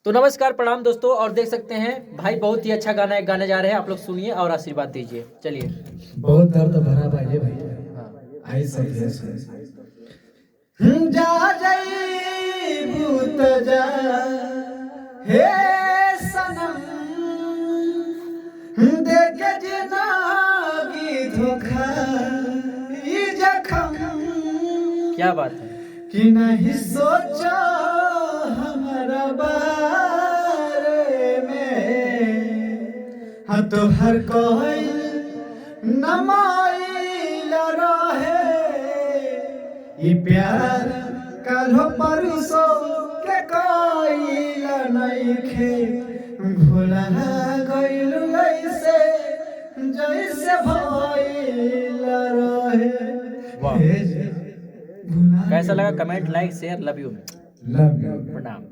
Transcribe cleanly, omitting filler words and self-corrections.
तो नमस्कार प्रणाम दोस्तों, और देख सकते हैं भाई बहुत ही अच्छा गाना एक गाने जा रहे हैं, आप लोग सुनिए और आशीर्वाद दीजिए। चलिए। बहुत दर्द भरा बा ये भैया। हाँ। आई सब ये सुन। जा जई भूत जा हे सनम देख जिंदगी धोखा ई जखम क्या बात है। कि नहीं सोचो हमारा बारे में। हाँ तो हर कोई नमाइल रहे ये प्यार कल परसों के कोइल नहीं खे भूला गइल ऐसे जैसे भइल रहे। वाह, कैसा लगा? Comment, like, share, love you. Love you. प्रणाम।